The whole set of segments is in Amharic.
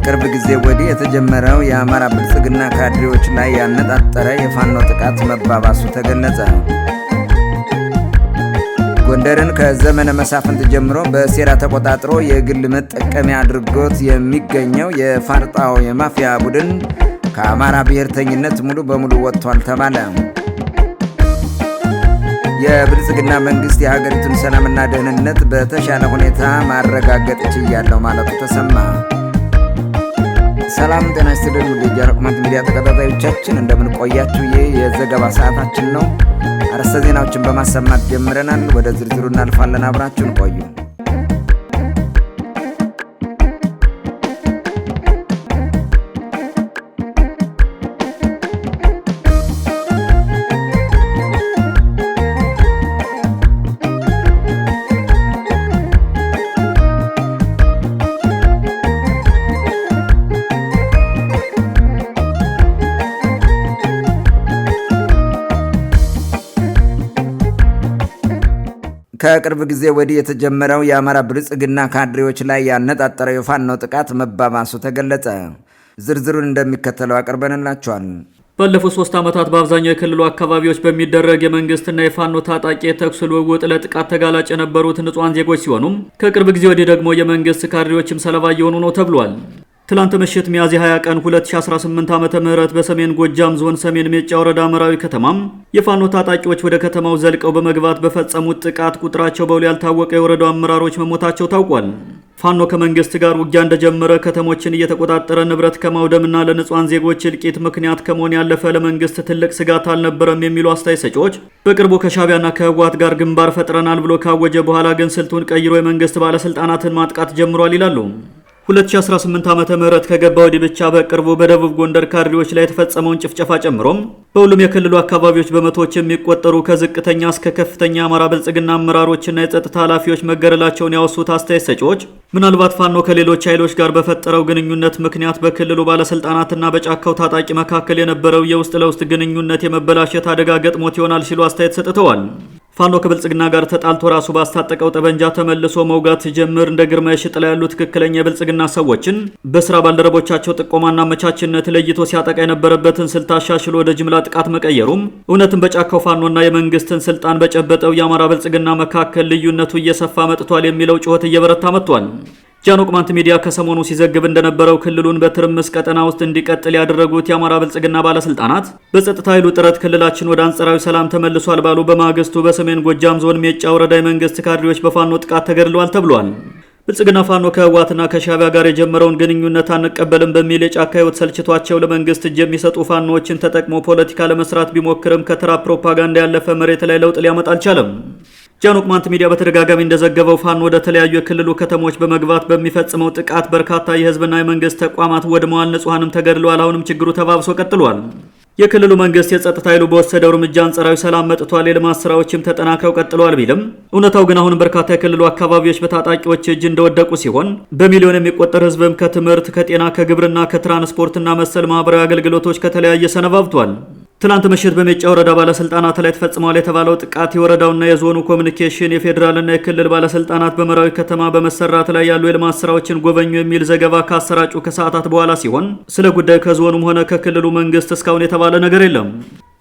ከቅርብ ጊዜ ወዲህ የተጀመረው የአማራ ብልጽግና ካድሬዎች ላይ ያነጣጠረ የፋኖ ጥቃት መባባሱ ተገለጸ። ጎንደርን ከዘመነ መሳፍንት ጀምሮ በሴራ ተቆጣጥሮ የግል መጠቀሚያ አድርጎት የሚገኘው የፋርጣው የማፊያ ቡድን ከአማራ ብሔርተኝነት ሙሉ በሙሉ ወጥቷል ተባለ። የብልጽግና መንግስት የሀገሪቱን ሰላምና ደህንነት በተሻለ ሁኔታ ማረጋገጥ ችያለሁ ማለቱ ተሰማ። ሰላም ጤና ይስጥልን ውድ የጃኖቅማንት ሚዲያ ተከታታዮቻችን እንደምን ቆያችሁ? ይህ የዘገባ ሰዓታችን ነው። አርዕስተ ዜናዎችን በማሰማት ጀምረናል። ወደ ዝርዝሩ እናልፋለን። አብራችሁን ቆዩ። ከቅርብ ጊዜ ወዲህ የተጀመረው የአማራ ብልጽግና ካድሬዎች ላይ ያነጣጠረው የፋኖ ጥቃት መባባሱ ተገለጸ። ዝርዝሩን እንደሚከተለው አቅርበንላችኋል። ባለፉት 3 ዓመታት በአብዛኛው የክልሉ አካባቢዎች በሚደረግ የመንግስትና የፋኖ ታጣቂ የተኩስ ልውውጥ ለጥቃት ተጋላጭ የነበሩት ንጹሃን ዜጎች ሲሆኑም ከቅርብ ጊዜ ወዲህ ደግሞ የመንግስት ካድሬዎችም ሰለባ እየሆኑ ነው ተብሏል። ትላንት ምሽት ሚያዝያ 20 ቀን 2018 ዓ.ም በሰሜን ጎጃም ዞን ሰሜን ሜጫ ወረዳ መራዊ ከተማም የፋኖ ታጣቂዎች ወደ ከተማው ዘልቀው በመግባት በፈጸሙት ጥቃት ቁጥራቸው በውል ያልታወቀ የወረዳው አመራሮች መሞታቸው ታውቋል። ፋኖ ከመንግስት ጋር ውጊያ እንደጀመረ ከተሞችን እየተቆጣጠረ ንብረት ከማውደምና ለንጹሃን ዜጎች እልቂት ምክንያት ከመሆን ያለፈ ለመንግስት ትልቅ ስጋት አልነበረም የሚሉ አስተያየት ሰጪዎች በቅርቡ ከሻቢያና ከህወሓት ጋር ግንባር ፈጥረናል ብሎ ካወጀ በኋላ ግን ስልቱን ቀይሮ የመንግስት ባለስልጣናትን ማጥቃት ጀምሯል ይላሉ። 2018 ዓመተ ምህረት ከገባ ወዲህ ብቻ በቅርቡ በደቡብ ጎንደር ካድሬዎች ላይ የተፈጸመውን ጭፍጨፋ ጨምሮም በሁሉም የክልሉ አካባቢዎች በመቶዎች የሚቆጠሩ ከዝቅተኛ እስከ ከፍተኛ አማራ ብልጽግና አመራሮችና የጸጥታ ኃላፊዎች መገደላቸውን ያወሱት አስተያየት ሰጪዎች ምናልባት ፋኖ ከሌሎች ኃይሎች ጋር በፈጠረው ግንኙነት ምክንያት በክልሉ ባለስልጣናትና በጫካው ታጣቂ መካከል የነበረው የውስጥ ለውስጥ ግንኙነት የመበላሸት አደጋ ገጥሞት ይሆናል ሲሉ አስተያየት ሰጥተዋል። ፋኖ ከብልጽግና ጋር ተጣልቶ ራሱ ባስታጠቀው ጠበንጃ ተመልሶ መውጋት ሲጀምር እንደ ግርማ የሽጥላ ያሉ ትክክለኛ የብልጽግና ሰዎችን በስራ ባልደረቦቻቸው ጥቆማና አመቻችነት ለይቶ ሲያጠቃ የነበረበትን ስልት አሻሽሎ ወደ ጅምላ ጥቃት መቀየሩም እውነትም በጫካው ፋኖና የመንግስትን ስልጣን በጨበጠው የአማራ ብልጽግና መካከል ልዩነቱ እየሰፋ መጥቷል የሚለው ጩኸት እየበረታ መጥቷል። ጃኖቅማንት ሚዲያ ከሰሞኑ ሲዘግብ እንደነበረው ክልሉን በትርምስ ቀጠና ውስጥ እንዲቀጥል ያደረጉት የአማራ ብልጽግና ባለስልጣናት በጸጥታ ኃይሉ ጥረት ክልላችን ወደ አንጻራዊ ሰላም ተመልሷል ባሉ በማግስቱ በሰሜን ጎጃም ዞን ሜጫ ወረዳ የመንግስት ካድሬዎች በፋኖ ጥቃት ተገድለዋል ተብሏል። ብልጽግና ፋኖ ከህወሓትና ከሻቢያ ጋር የጀመረውን ግንኙነት አንቀበልም በሚል የጫካ ህይወት ሰልችቷቸው ለመንግስት እጅ የሚሰጡ ፋኖዎችን ተጠቅሞ ፖለቲካ ለመስራት ቢሞክርም ከተራ ፕሮፓጋንዳ ያለፈ መሬት ላይ ለውጥ ሊያመጣ አልቻለም። ጃኖቅማንት ሚዲያ በተደጋጋሚ እንደዘገበው ፋኖ ወደ ተለያዩ የክልሉ ከተሞች በመግባት በሚፈጽመው ጥቃት በርካታ የህዝብና የመንግስት ተቋማት ወድመዋል፣ ንጹሃንም ተገድለዋል። አሁንም ችግሩ ተባብሶ ቀጥሏል። የክልሉ መንግስት የጸጥታ ኃይሉ በወሰደው እርምጃ አንጻራዊ ሰላም መጥቷል፣ የልማት ስራዎችም ተጠናክረው ቀጥለዋል ቢልም እውነታው ግን አሁንም በርካታ የክልሉ አካባቢዎች በታጣቂዎች እጅ እንደወደቁ ሲሆን በሚሊዮን የሚቆጠር ህዝብም ከትምህርት፣ ከጤና፣ ከግብርና፣ ከትራንስፖርትና መሰል ማህበራዊ አገልግሎቶች ከተለያየ ሰነባብቷል። ትላንት ምሽት በሜጫ ወረዳ ባለስልጣናት ላይ ተፈጽሟል የተባለው ጥቃት የወረዳውና የዞኑ ኮሚኒኬሽን የፌዴራልና የክልል ባለስልጣናት በመራዊ ከተማ በመሰራት ላይ ያሉ የልማት ስራዎችን ጎበኙ የሚል ዘገባ ካሰራጩ ከሰዓታት በኋላ ሲሆን ስለ ጉዳዩ ከዞኑም ሆነ ከክልሉ መንግስት እስካሁን የተባለ ነገር የለም።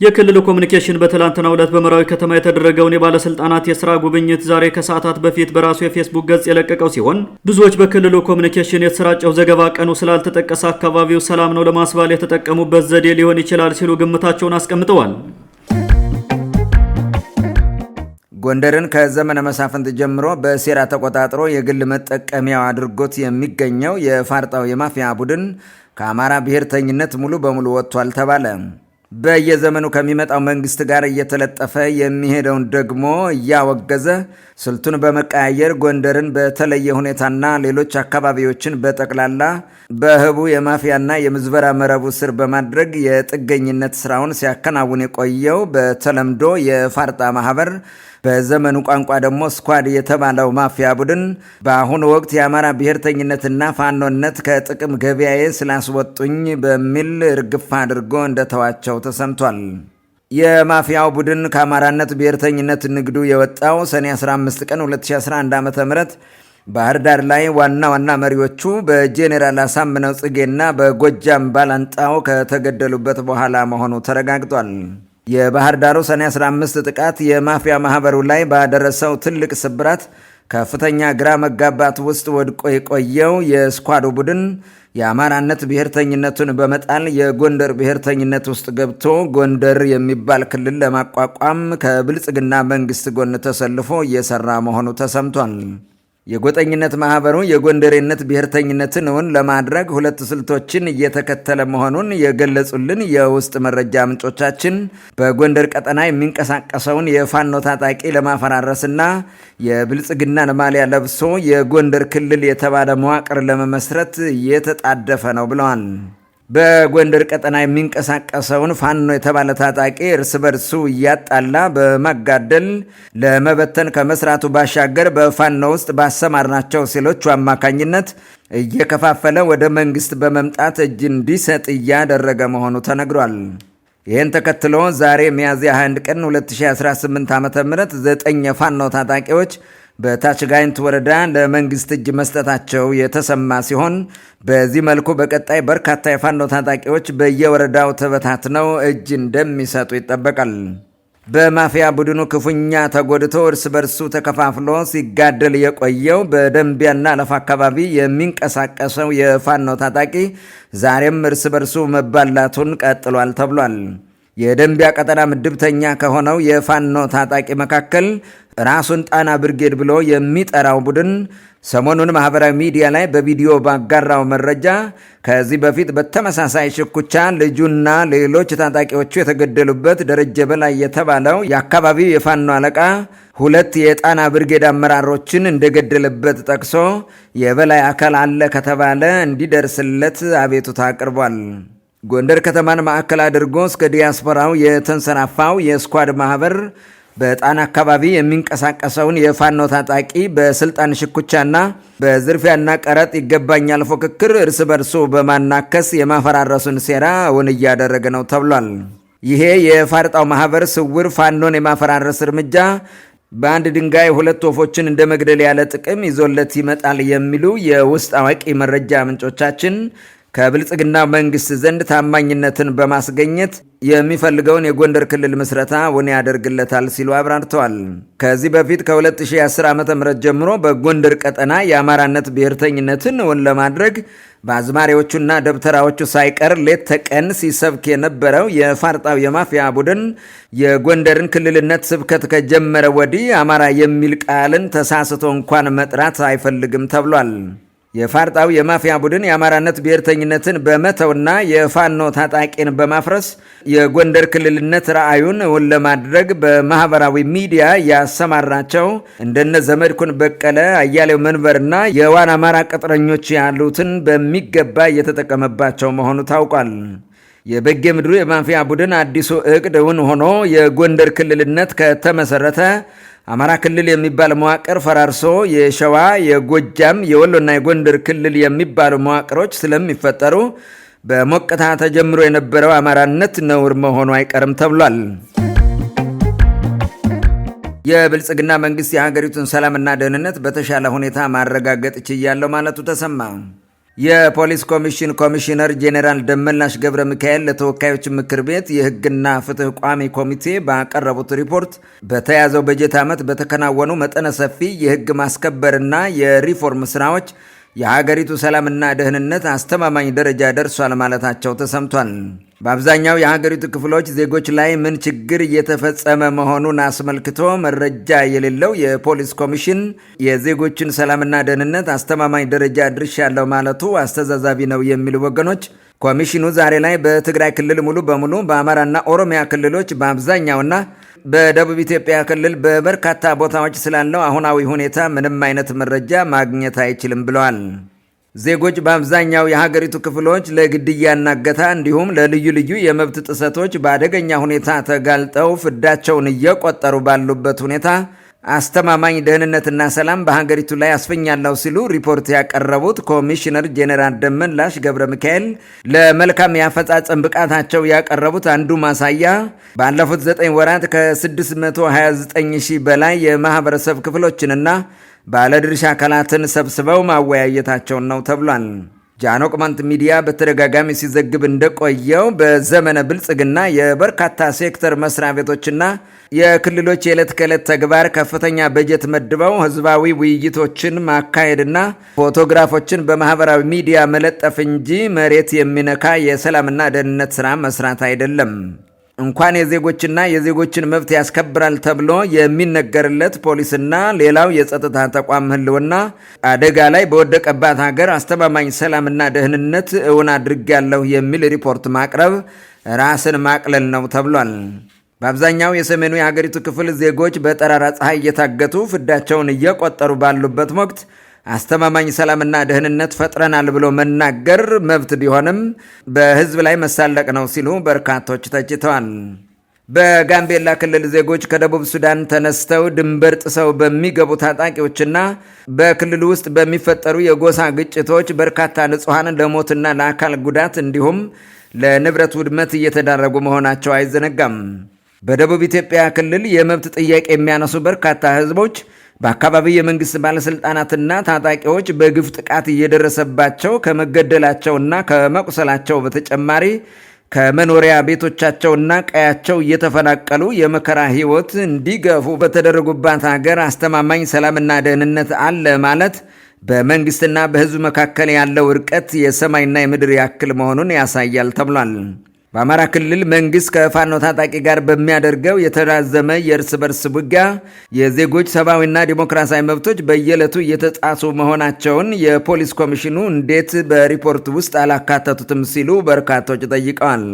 የክልሉ ኮሚኒኬሽን በትላንትናው ዕለት በመራዊ ከተማ የተደረገውን የባለስልጣናት የስራ ጉብኝት ዛሬ ከሰዓታት በፊት በራሱ የፌስቡክ ገጽ የለቀቀው ሲሆን ብዙዎች በክልሉ ኮሚኒኬሽን የተሰራጨው ዘገባ ቀኑ ስላልተጠቀሰ አካባቢው ሰላም ነው ለማስባል የተጠቀሙበት ዘዴ ሊሆን ይችላል ሲሉ ግምታቸውን አስቀምጠዋል። ጎንደርን ከዘመነ መሳፍንት ጀምሮ በሴራ ተቆጣጥሮ የግል መጠቀሚያው አድርጎት የሚገኘው የፋርጣው የማፊያ ቡድን ከአማራ ብሔርተኝነት ሙሉ በሙሉ ወጥቷል ተባለ። በየዘመኑ ከሚመጣው መንግስት ጋር እየተለጠፈ የሚሄደውን ደግሞ እያወገዘ ስልቱን በመቀያየር ጎንደርን በተለየ ሁኔታና ሌሎች አካባቢዎችን በጠቅላላ በህቡ የማፊያና የምዝበራ መረቡ ስር በማድረግ የጥገኝነት ስራውን ሲያከናውን የቆየው በተለምዶ የፋርጣ ማህበር በዘመኑ ቋንቋ ደግሞ ስኳድ የተባለው ማፊያ ቡድን በአሁኑ ወቅት የአማራ ብሔርተኝነትና ፋኖነት ከጥቅም ገበያዬ ስላስወጡኝ በሚል እርግፍ አድርጎ እንደተዋቸው ተሰምቷል። የማፊያው ቡድን ከአማራነት ብሔርተኝነት ንግዱ የወጣው ሰኔ 15 ቀን 2011 ዓ.ም ባህር ዳር ላይ ዋና ዋና መሪዎቹ በጄኔራል አሳምነው ጽጌና በጎጃም ባላንጣው ከተገደሉበት በኋላ መሆኑ ተረጋግጧል። የባህር ዳሩ ሰኔ 15 ጥቃት የማፊያ ማህበሩ ላይ ባደረሰው ትልቅ ስብራት ከፍተኛ ግራ መጋባት ውስጥ ወድቆ የቆየው የስኳዱ ቡድን የአማራነት ብሔርተኝነቱን በመጣል የጎንደር ብሔርተኝነት ውስጥ ገብቶ ጎንደር የሚባል ክልል ለማቋቋም ከብልጽግና መንግስት ጎን ተሰልፎ እየሰራ መሆኑ ተሰምቷል። የጎጠኝነት ማህበሩ የጎንደሬነት ብሔርተኝነትን እውን ለማድረግ ሁለት ስልቶችን እየተከተለ መሆኑን የገለጹልን የውስጥ መረጃ ምንጮቻችን በጎንደር ቀጠና የሚንቀሳቀሰውን የፋኖ ታጣቂ ለማፈራረስና የብልጽግናን ማሊያ ለብሶ የጎንደር ክልል የተባለ መዋቅር ለመመስረት እየተጣደፈ ነው ብለዋል። በጎንደር ቀጠና የሚንቀሳቀሰውን ፋኖ የተባለ ታጣቂ እርስ በርሱ እያጣላ በማጋደል ለመበተን ከመስራቱ ባሻገር በፋኖ ውስጥ ባሰማርናቸው ሴሎቹ አማካኝነት እየከፋፈለ ወደ መንግስት በመምጣት እጅ እንዲሰጥ እያደረገ መሆኑ ተነግሯል። ይህን ተከትሎ ዛሬ ሚያዝያ 21 ቀን 2018 ዓ.ም 9 የፋኖ ታጣቂዎች በታች ጋይንት ወረዳ ለመንግስት እጅ መስጠታቸው የተሰማ ሲሆን በዚህ መልኩ በቀጣይ በርካታ የፋኖ ታጣቂዎች በየወረዳው ተበታትነው እጅ እንደሚሰጡ ይጠበቃል። በማፊያ ቡድኑ ክፉኛ ተጎድቶ እርስ በርሱ ተከፋፍሎ ሲጋደል የቆየው በደንቢያና አለፋ አካባቢ የሚንቀሳቀሰው የፋኖ ታጣቂ ዛሬም እርስ በርሱ መባላቱን ቀጥሏል ተብሏል። የደንቢያ ቀጠና ምድብተኛ ከሆነው የፋኖ ታጣቂ መካከል ራሱን ጣና ብርጌድ ብሎ የሚጠራው ቡድን ሰሞኑን ማህበራዊ ሚዲያ ላይ በቪዲዮ ባጋራው መረጃ ከዚህ በፊት በተመሳሳይ ሽኩቻ ልጁና ሌሎች ታጣቂዎቹ የተገደሉበት ደረጀ በላይ የተባለው የአካባቢው የፋኖ አለቃ 2 የጣና ብርጌድ አመራሮችን እንደገደለበት ጠቅሶ የበላይ አካል አለ ከተባለ እንዲደርስለት አቤቱታ አቅርቧል። ጎንደር ከተማን ማዕከል አድርጎ እስከ ዲያስፖራው የተንሰራፋው የስኳድ ማህበር በጣና አካባቢ የሚንቀሳቀሰውን የፋኖ ታጣቂ በስልጣን ሽኩቻና በዝርፊያና ቀረጥ ይገባኛል ፉክክር እርስ በርሱ በማናከስ የማፈራረሱን ሴራ እውን እያደረገ ነው ተብሏል። ይሄ የፋርጣው ማህበር ስውር ፋኖን የማፈራረስ እርምጃ በአንድ ድንጋይ 2 ወፎችን እንደ መግደል ያለ ጥቅም ይዞለት ይመጣል የሚሉ የውስጥ አዋቂ መረጃ ምንጮቻችን ከብልጽግና መንግስት ዘንድ ታማኝነትን በማስገኘት የሚፈልገውን የጎንደር ክልል ምስረታ እውን ያደርግለታል ሲሉ አብራርተዋል። ከዚህ በፊት ከ2010 ዓ.ም ጀምሮ በጎንደር ቀጠና የአማራነት ብሔርተኝነትን እውን ለማድረግ በአዝማሪዎቹና ደብተራዎቹ ሳይቀር ሌት ተቀን ሲሰብክ የነበረው የፋርጣው የማፊያ ቡድን የጎንደርን ክልልነት ስብከት ከጀመረ ወዲህ አማራ የሚል ቃልን ተሳስቶ እንኳን መጥራት አይፈልግም ተብሏል። የፋርጣው የማፊያ ቡድን የአማራነት ብሔርተኝነትን በመተውና የፋኖ ታጣቂን በማፍረስ የጎንደር ክልልነት ራዕዩን እውን ለማድረግ በማህበራዊ ሚዲያ ያሰማራቸው እንደነ ዘመድኩን በቀለ፣ አያሌው መንበርና የዋን አማራ ቅጥረኞች ያሉትን በሚገባ እየተጠቀመባቸው መሆኑ ታውቋል። የበጌ ምድሩ የማፊያ ቡድን አዲሱ እቅድ እውን ሆኖ የጎንደር ክልልነት ከተመሰረተ አማራ ክልል የሚባል መዋቅር ፈራርሶ የሸዋ፣ የጎጃም፣ የወሎና የጎንደር ክልል የሚባሉ መዋቅሮች ስለሚፈጠሩ በሞቅታ ተጀምሮ የነበረው አማራነት ነውር መሆኑ አይቀርም ተብሏል። የብልጽግና መንግስት የሀገሪቱን ሰላምና ደህንነት በተሻለ ሁኔታ ማረጋገጥ ችያለሁ ማለቱ ተሰማ። የፖሊስ ኮሚሽን ኮሚሽነር ጄኔራል ደመላሽ ገብረ ሚካኤል ለተወካዮች ምክር ቤት የሕግና ፍትህ ቋሚ ኮሚቴ ባቀረቡት ሪፖርት በተያዘው በጀት ዓመት በተከናወኑ መጠነ ሰፊ የሕግ ማስከበርና የሪፎርም ስራዎች የሀገሪቱ ሰላምና ደህንነት አስተማማኝ ደረጃ ደርሷል ማለታቸው ተሰምቷል። በአብዛኛው የሀገሪቱ ክፍሎች ዜጎች ላይ ምን ችግር እየተፈጸመ መሆኑን አስመልክቶ መረጃ የሌለው የፖሊስ ኮሚሽን የዜጎችን ሰላምና ደህንነት አስተማማኝ ደረጃ ድርሻለሁ ማለቱ አስተዛዛቢ ነው የሚሉ ወገኖች ኮሚሽኑ ዛሬ ላይ በትግራይ ክልል ሙሉ በሙሉ በአማራና ኦሮሚያ ክልሎች በአብዛኛውና በደቡብ ኢትዮጵያ ክልል በበርካታ ቦታዎች ስላለው አሁናዊ ሁኔታ ምንም አይነት መረጃ ማግኘት አይችልም ብለዋል። ዜጎች በአብዛኛው የሀገሪቱ ክፍሎች ለግድያና እገታ እንዲሁም ለልዩ ልዩ የመብት ጥሰቶች በአደገኛ ሁኔታ ተጋልጠው ፍዳቸውን እየቆጠሩ ባሉበት ሁኔታ አስተማማኝ ደህንነትና ሰላም በሀገሪቱ ላይ አስፈኛለሁ ሲሉ ሪፖርት ያቀረቡት ኮሚሽነር ጄኔራል ደመላሽ ገብረ ሚካኤል ለመልካም የአፈጻጸም ብቃታቸው ያቀረቡት አንዱ ማሳያ ባለፉት 9 ወራት ከ629 ሺህ በላይ የማህበረሰብ ክፍሎችንና ባለድርሻ አካላትን ሰብስበው ማወያየታቸውን ነው ተብሏል። ጃኖ ቅማንት ሚዲያ በተደጋጋሚ ሲዘግብ እንደቆየው በዘመነ ብልጽግና የበርካታ ሴክተር መስሪያ ቤቶችና የክልሎች የዕለት ከዕለት ተግባር ከፍተኛ በጀት መድበው ህዝባዊ ውይይቶችን ማካሄድና ፎቶግራፎችን በማህበራዊ ሚዲያ መለጠፍ እንጂ መሬት የሚነካ የሰላምና ደህንነት ሥራ መስራት አይደለም። እንኳን የዜጎችና የዜጎችን መብት ያስከብራል ተብሎ የሚነገርለት ፖሊስና ሌላው የጸጥታ ተቋም ህልውና አደጋ ላይ በወደቀባት ሀገር አስተማማኝ ሰላምና ደህንነት እውን አድርጌያለሁ የሚል ሪፖርት ማቅረብ ራስን ማቅለል ነው ተብሏል። በአብዛኛው የሰሜኑ የሀገሪቱ ክፍል ዜጎች በጠራራ ፀሐይ እየታገቱ ፍዳቸውን እየቆጠሩ ባሉበት ወቅት አስተማማኝ ሰላምና ደህንነት ፈጥረናል ብሎ መናገር መብት ቢሆንም በህዝብ ላይ መሳለቅ ነው ሲሉ በርካቶች ተችተዋል። በጋምቤላ ክልል ዜጎች ከደቡብ ሱዳን ተነስተው ድንበር ጥሰው በሚገቡ ታጣቂዎችና በክልሉ ውስጥ በሚፈጠሩ የጎሳ ግጭቶች በርካታ ንጹሐን ለሞትና ለአካል ጉዳት እንዲሁም ለንብረት ውድመት እየተዳረጉ መሆናቸው አይዘነጋም። በደቡብ ኢትዮጵያ ክልል የመብት ጥያቄ የሚያነሱ በርካታ ህዝቦች በአካባቢው የመንግስት ባለስልጣናትና ታጣቂዎች በግፍ ጥቃት እየደረሰባቸው ከመገደላቸውና ከመቁሰላቸው በተጨማሪ ከመኖሪያ ቤቶቻቸውና ቀያቸው እየተፈናቀሉ የመከራ ህይወት እንዲገፉ በተደረጉባት ሀገር አስተማማኝ ሰላምና ደህንነት አለ ማለት በመንግስትና በህዝብ መካከል ያለው ርቀት የሰማይና የምድር ያክል መሆኑን ያሳያል ተብሏል። በአማራ ክልል መንግስት ከፋኖ ታጣቂ ጋር በሚያደርገው የተራዘመ የእርስ በርስ ውጊያ የዜጎች ሰብአዊና ዲሞክራሲያዊ መብቶች በየዕለቱ እየተጣሱ መሆናቸውን የፖሊስ ኮሚሽኑ እንዴት በሪፖርት ውስጥ አላካተቱትም ሲሉ በርካቶች ጠይቀዋል።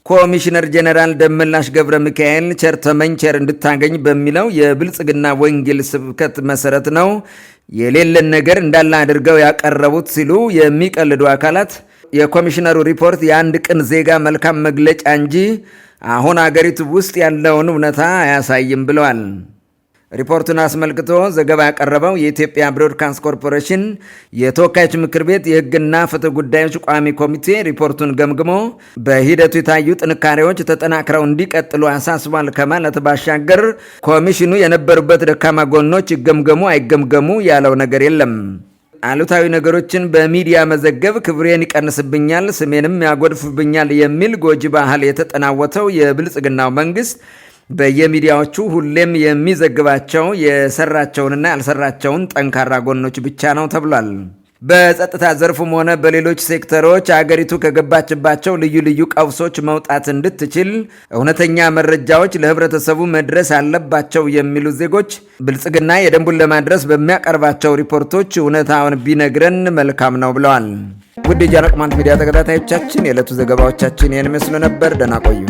ኮሚሽነር ጄኔራል ደመላሽ ገብረ ሚካኤል ቸር ተመኝ ቸር እንድታገኝ በሚለው የብልጽግና ወንጌል ስብከት መሰረት ነው የሌለን ነገር እንዳለ አድርገው ያቀረቡት ሲሉ የሚቀልዱ አካላት የኮሚሽነሩ ሪፖርት የአንድ ቅን ዜጋ መልካም መግለጫ እንጂ አሁን አገሪቱ ውስጥ ያለውን እውነታ አያሳይም ብለዋል። ሪፖርቱን አስመልክቶ ዘገባ ያቀረበው የኢትዮጵያ ብሮድካስት ኮርፖሬሽን የተወካዮች ምክር ቤት የሕግና ፍትህ ጉዳዮች ቋሚ ኮሚቴ ሪፖርቱን ገምግሞ በሂደቱ የታዩ ጥንካሬዎች ተጠናክረው እንዲቀጥሉ አሳስቧል ከማለት ባሻገር ኮሚሽኑ የነበሩበት ደካማ ጎኖች ይገምገሙ አይገምገሙ ያለው ነገር የለም። አሉታዊ ነገሮችን በሚዲያ መዘገብ ክብሬን ይቀንስብኛል፣ ስሜንም ያጎድፍብኛል የሚል ጎጂ ባህል የተጠናወተው የብልጽግናው መንግስት በየሚዲያዎቹ ሁሌም የሚዘግባቸው የሰራቸውንና ያልሰራቸውን ጠንካራ ጎኖች ብቻ ነው ተብሏል። በጸጥታ ዘርፉም ሆነ በሌሎች ሴክተሮች አገሪቱ ከገባችባቸው ልዩ ልዩ ቀውሶች መውጣት እንድትችል እውነተኛ መረጃዎች ለህብረተሰቡ መድረስ አለባቸው የሚሉ ዜጎች ብልጽግና የደንቡን ለማድረስ በሚያቀርባቸው ሪፖርቶች እውነታውን ቢነግረን መልካም ነው ብለዋል። ውድ የጃኖ ቅማንት ሚዲያ ተከታታዮቻችን የዕለቱ ዘገባዎቻችን ይህን መስሉ ነበር። ደህና ቆዩ።